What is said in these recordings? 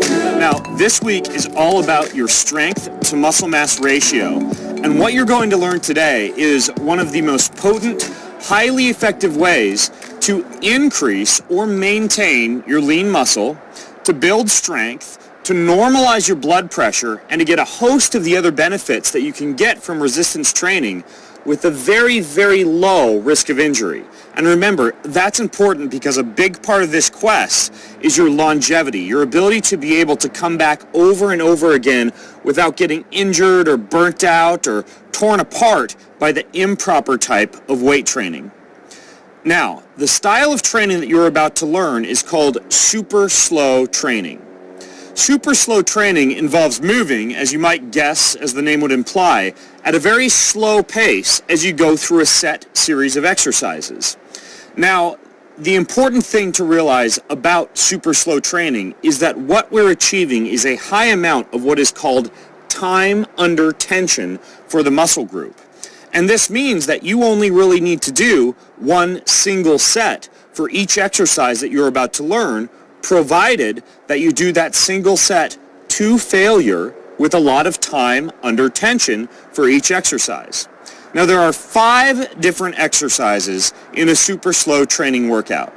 Now, this week is all about your strength to muscle mass ratio, and what you're going to learn today is one of the most potent, highly effective ways to increase or maintain your lean muscle, to build strength, to normalize your blood pressure, and to get a host of the other benefits that you can get from resistance training with a very, very low risk of injury. And remember, that's important because a big part of this quest is your longevity, your ability to be able to come back over and over again without getting injured or burnt out or torn apart by the improper type of weight training. Now, the style of training that you're about to learn is called super slow training. Super slow training involves moving, as you might guess, as the name would imply, at a very slow pace as you go through a set series of exercises. Now, the important thing to realize about super slow training is that what we're achieving is a high amount of what is called time under tension for the muscle group. And this means that you only really need to do one single set for each exercise that you're about to learn, provided that you do that single set to failure with a lot of time under tension for each exercise. Now, there are 5 different exercises in a super slow training workout.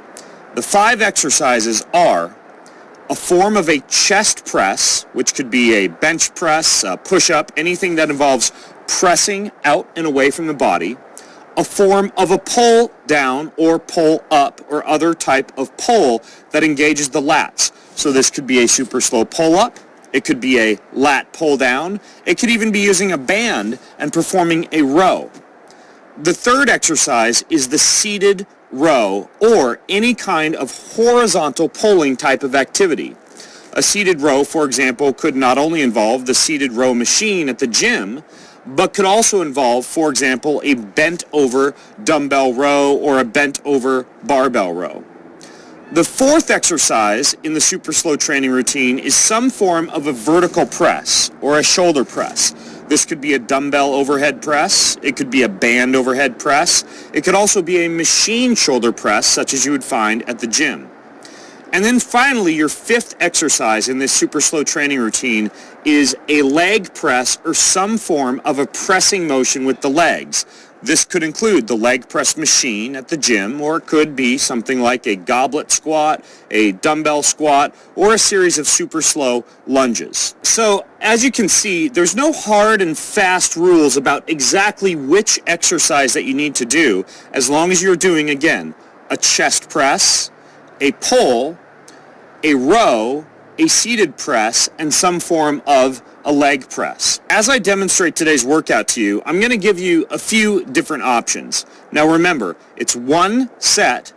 The 5 exercises are a form of a chest press, which could be a bench press, a push-up, anything that involves pressing out and away from the body, a form of a pull down or pull up or other type of pull that engages the lats. So this could be a super slow pull up, it could be a lat pull down, it could even be using a band and performing a row. The third exercise is the seated row or any kind of horizontal pulling type of activity. A seated row, for example, could not only involve the seated row machine at the gym, but could also involve, for example, a bent over dumbbell row or a bent over barbell row. The fourth exercise in the super slow training routine is some form of a vertical press or a shoulder press. This could be a dumbbell overhead press, it could be a band overhead press, it could also be a machine shoulder press such as you would find at the gym. And then finally, your fifth exercise in this super slow training routine is a leg press or some form of a pressing motion with the legs. This could include the leg press machine at the gym, or it could be something like a goblet squat, a dumbbell squat, or a series of super slow lunges. So, as you can see, there's no hard and fast rules about exactly which exercise that you need to do, as long as you're doing, again, a chest press, a pull, a row, a seated press, and some form of a leg press. As I demonstrate today's workout to you, I'm going to give you a few different options. Now remember, it's one set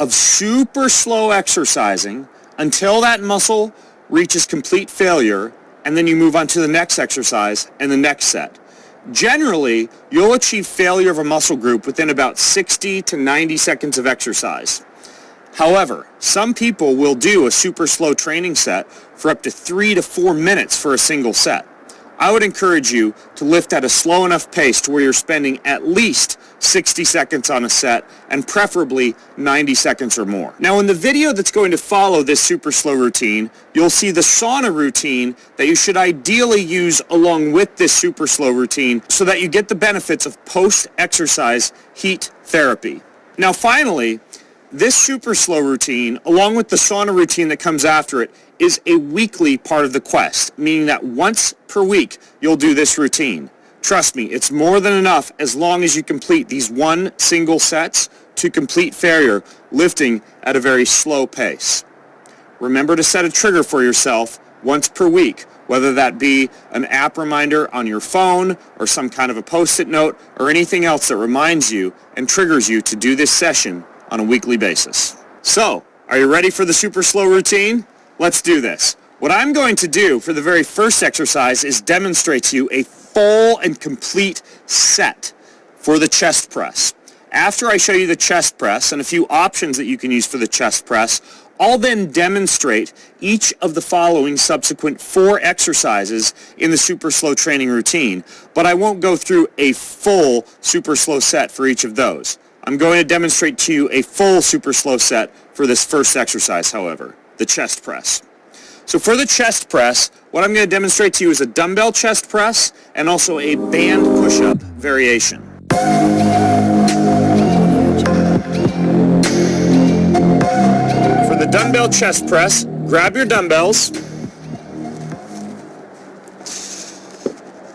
of super slow exercising until that muscle reaches complete failure, and then you move on to the next exercise and the next set. Generally, you'll achieve failure of a muscle group within about 60 to 90 seconds of exercise. However, some people will do a super slow training set for up to 3 to 4 minutes for a single set. I would encourage you to lift at a slow enough pace to where you're spending at least 60 seconds on a set and preferably 90 seconds or more. Now in the video that's going to follow this super slow routine, you'll see the sauna routine that you should ideally use along with this super slow routine so that you get the benefits of post-exercise heat therapy. Now finally, this super slow routine, along with the sauna routine that comes after it, is a weekly part of the quest, meaning that once per week you'll do this routine. Trust me, it's more than enough as long as you complete these one single sets to complete failure, lifting at a very slow pace. Remember to set a trigger for yourself once per week, whether that be an app reminder on your phone or some kind of a post-it note or anything else that reminds you and triggers you to do this session on a weekly basis. So, are you ready for the super slow routine? Let's do this. What I'm going to do for the very first exercise is demonstrate to you a full and complete set for the chest press. After I show you the chest press and a few options that you can use for the chest press, I'll then demonstrate each of the following subsequent 4 exercises in the super slow training routine, but I won't go through a full super slow set for each of those. I'm going to demonstrate to you a full super slow set for this first exercise, however, the chest press. So for the chest press, what I'm going to demonstrate to you is a dumbbell chest press and also a band push-up variation. For the dumbbell chest press, grab your dumbbells,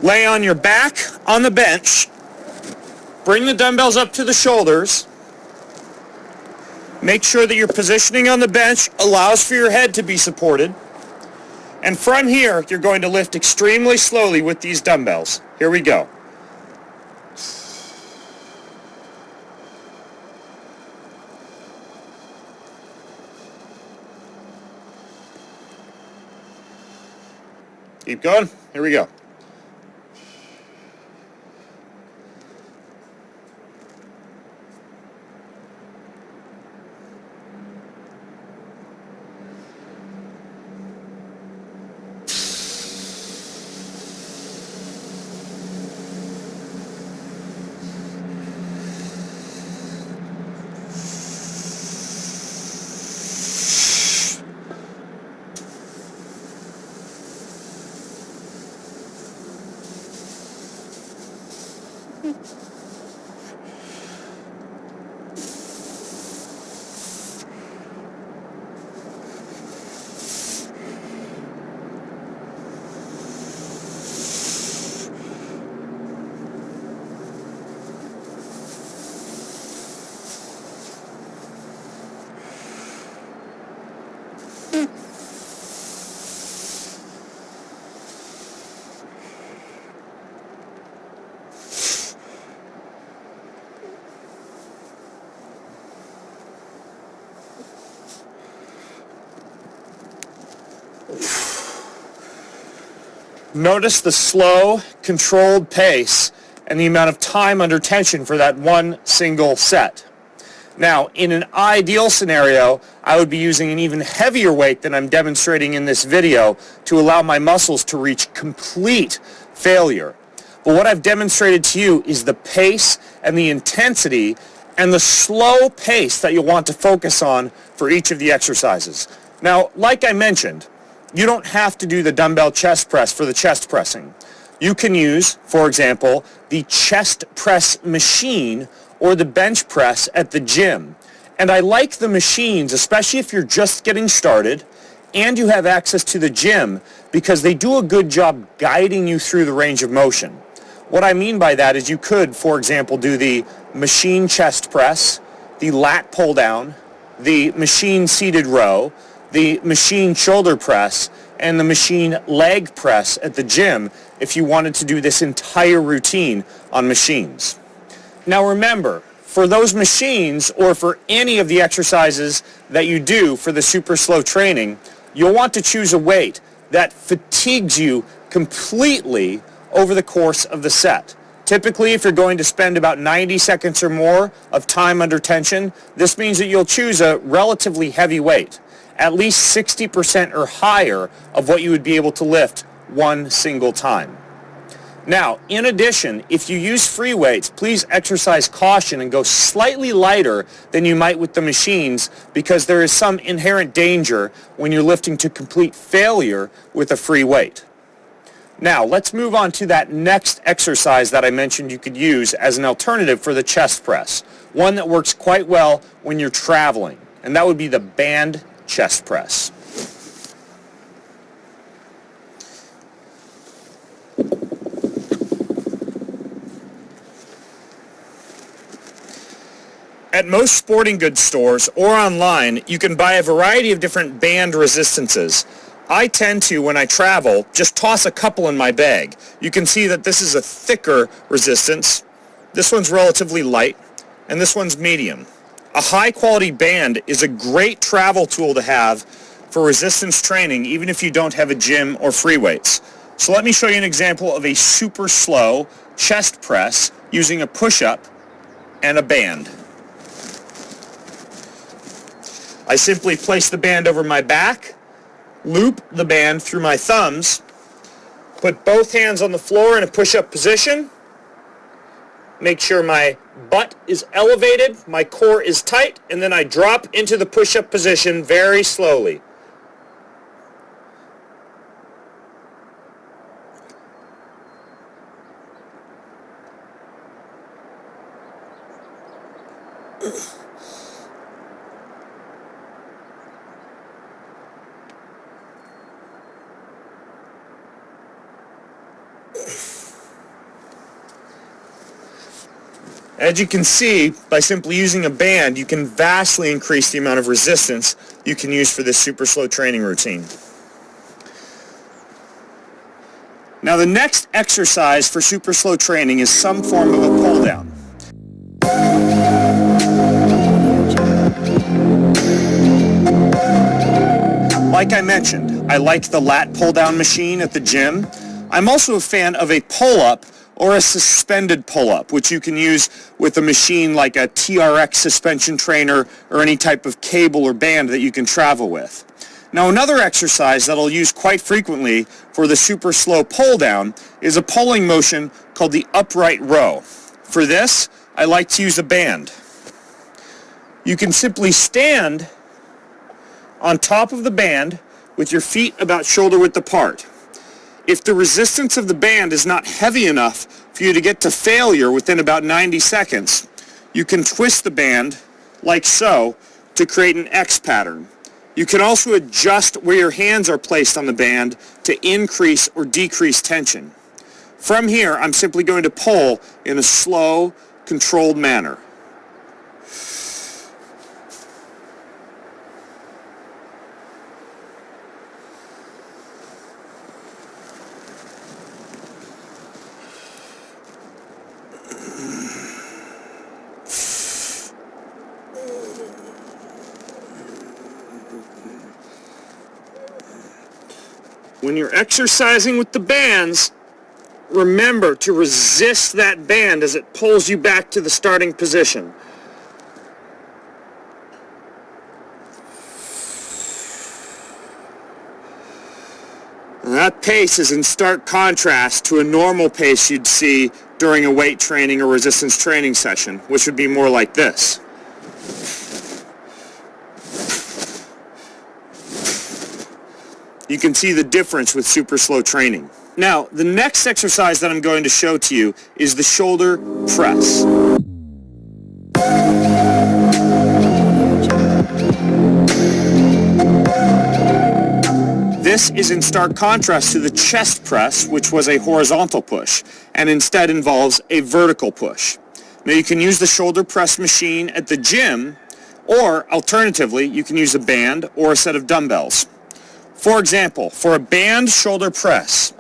lay on your back on the bench, bring the dumbbells up to the shoulders, make sure that your positioning on the bench allows for your head to be supported. And from here, you're going to lift extremely slowly with these dumbbells. Here we go. Keep going. Here we go. Notice the slow, controlled pace and the amount of time under tension for that one single set. Now, in an ideal scenario, I would be using an even heavier weight than I'm demonstrating in this video to allow my muscles to reach complete failure. But what I've demonstrated to you is the pace and the intensity and the slow pace that you'll want to focus on for each of the exercises. Now, like I mentioned, you don't have to do the dumbbell chest press for the chest pressing. You can use, for example, the chest press machine or the bench press at the gym. And I like the machines, especially if you're just getting started and you have access to the gym, because they do a good job guiding you through the range of motion. What I mean by that is you could, for example, do the machine chest press, the lat pull down, the machine seated row, the machine shoulder press, and the machine leg press at the gym if you wanted to do this entire routine on machines. Now remember, for those machines or for any of the exercises that you do for the super slow training, you'll want to choose a weight that fatigues you completely over the course of the set. Typically, if you're going to spend about 90 seconds or more of time under tension, this means that you'll choose a relatively heavy weight, at least 60% or higher of what you would be able to lift one single time. Now, in addition, if you use free weights, please exercise caution and go slightly lighter than you might with the machines, because there is some inherent danger when you're lifting to complete failure with a free weight. Now, let's move on to that next exercise that I mentioned you could use as an alternative for the chest press, one that works quite well when you're traveling, and that would be the band chest press. At most sporting goods stores or online, you can buy a variety of different band resistances. I tend to, when I travel, just toss a couple in my bag. You can see that this is a thicker resistance, this one's relatively light, and this one's medium. A high-quality band is a great travel tool to have for resistance training, even if you don't have a gym or free weights. So let me show you an example of a super slow chest press using a push-up and a band. I simply place the band over my back, loop the band through my thumbs, put both hands on the floor in a push-up position, make sure my butt is elevated, my core is tight, and then I drop into the push-up position very slowly. As you can see, by simply using a band, you can vastly increase the amount of resistance you can use for this super slow training routine. Now the next exercise for super slow training is some form of a pull down. Like I mentioned, I like the lat pull down machine at the gym. I'm also a fan of a pull-up or a suspended pull-up, which you can use with a machine like a TRX suspension trainer or any type of cable or band that you can travel with. Now another exercise that I'll use quite frequently for the super slow pull down is a pulling motion called the upright row. For this, I like to use a band. You can simply stand on top of the band with your feet about shoulder width apart. If the resistance of the band is not heavy enough for you to get to failure within about 90 seconds, you can twist the band like so to create an X pattern. You can also adjust where your hands are placed on the band to increase or decrease tension. From here, I'm simply going to pull in a slow, controlled manner. When you're exercising with the bands, remember to resist that band as it pulls you back to the starting position. And that pace is in stark contrast to a normal pace you'd see during a weight training or resistance training session, which would be more like this. You can see the difference with super slow training. Now, the next exercise that I'm going to show to you is the shoulder press. This is in stark contrast to the chest press, which was a horizontal push, and instead involves a vertical push. Now, you can use the shoulder press machine at the gym, or alternatively, you can use a band or a set of dumbbells. For example, for a band shoulder press,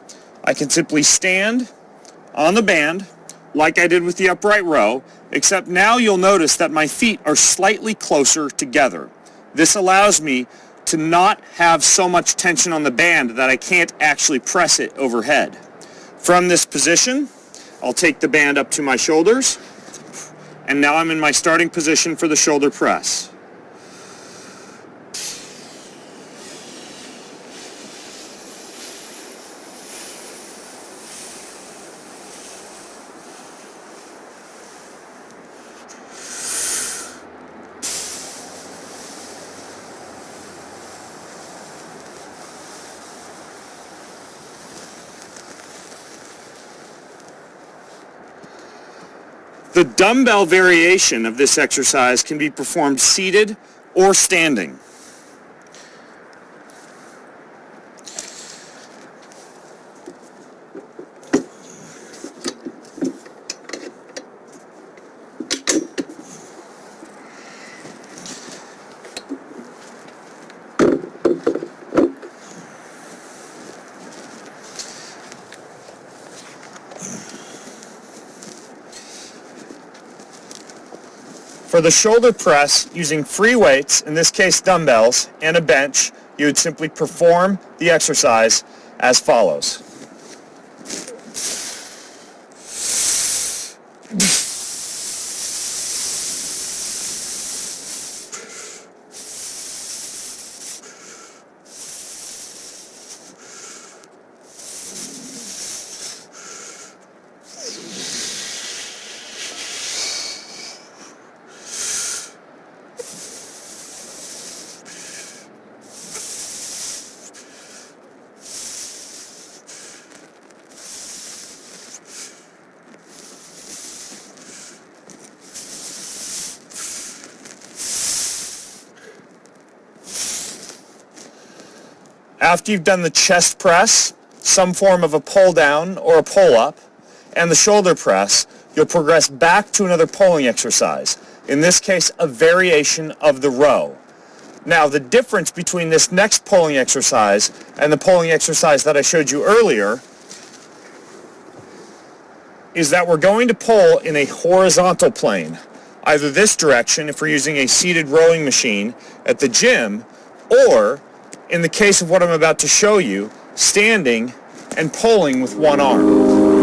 I can simply stand on the band like I did with the upright row, except now you'll notice that my feet are slightly closer together. This allows me to not have so much tension on the band that I can't actually press it overhead. From this position, I'll take the band up to my shoulders, and now I'm in my starting position for the shoulder press. The dumbbell variation of this exercise can be performed seated or standing. For the shoulder press, using free weights, in this case dumbbells, and a bench, you would simply perform the exercise as follows. After you've done the chest press, some form of a pull down or a pull up, and the shoulder press, you'll progress back to another pulling exercise. In this case, a variation of the row. Now, the difference between this next pulling exercise and the pulling exercise that I showed you earlier is that we're going to pull in a horizontal plane, either this direction if we're using a seated rowing machine at the gym, or in the case of what I'm about to show you, standing and pulling with one arm.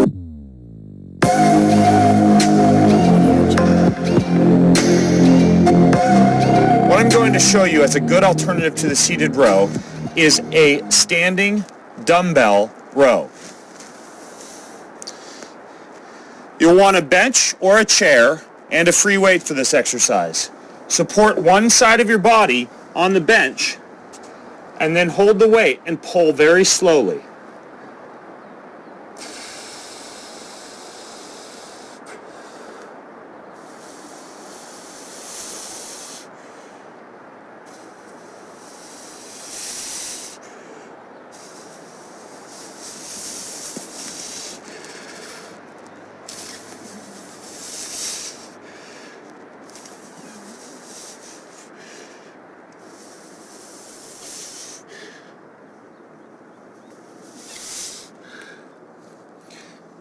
What I'm going to show you as a good alternative to the seated row is a standing dumbbell row. You'll want a bench or a chair and a free weight for this exercise. Support one side of your body on the bench and then hold the weight and pull very slowly.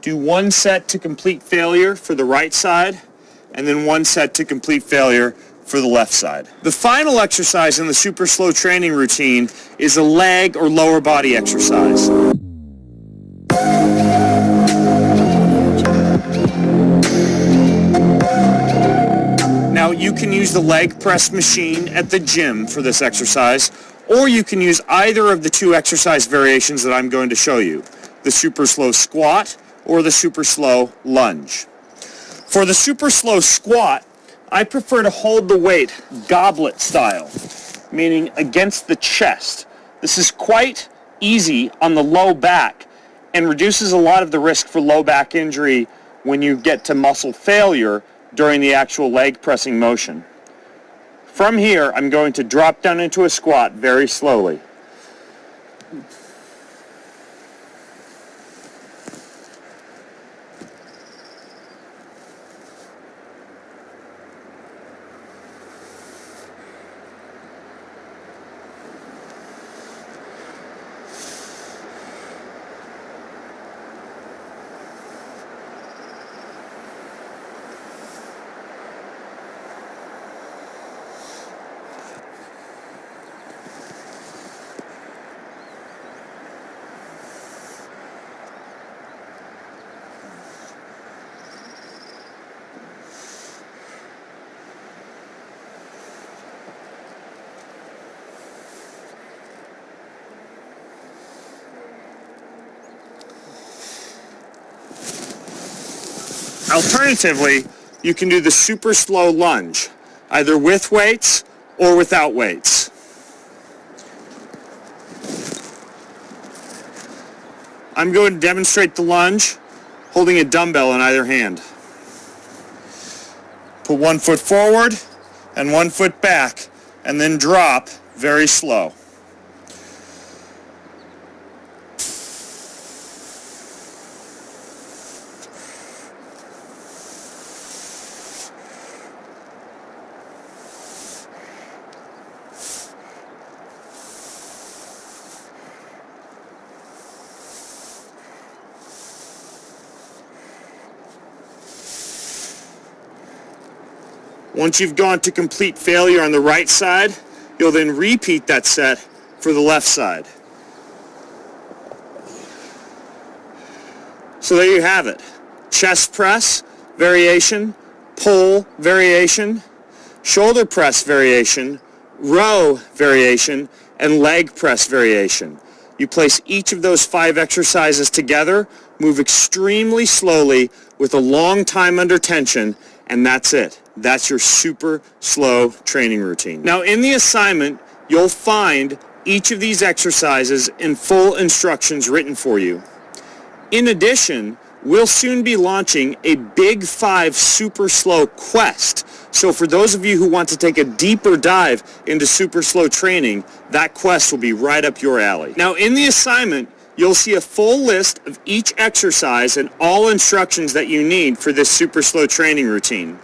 Do one set to complete failure for the right side, and then one set to complete failure for the left side. The final exercise in the super slow training routine is a leg or lower body exercise. Now, you can use the leg press machine at the gym for this exercise, or you can use either of the two exercise variations that I'm going to show you, the super slow squat or the super slow lunge. For the super slow squat, I prefer to hold the weight goblet style, meaning against the chest. This is quite easy on the low back and reduces a lot of the risk for low back injury when you get to muscle failure during the actual leg pressing motion. From here, I'm going to drop down into a squat very slowly. Alternatively, you can do the super slow lunge, either with weights or without weights. I'm going to demonstrate the lunge holding a dumbbell in either hand. Put one foot forward and one foot back, and then drop very slow. Once you've gone to complete failure on the right side, you'll then repeat that set for the left side. So there you have it. Chest press variation, pull variation, shoulder press variation, row variation, and leg press variation. You place each of those 5 exercises together, move extremely slowly with a long time under tension, and that's it. That's your super slow training routine. Now, in the assignment, you'll find each of these exercises in full instructions written for you. In addition, we'll soon be launching a Big 5 Super Slow Quest. So for those of you who want to take a deeper dive into super slow training, that quest will be right up your alley. Now in the assignment, you'll see a full list of each exercise and all instructions that you need for this super slow training routine.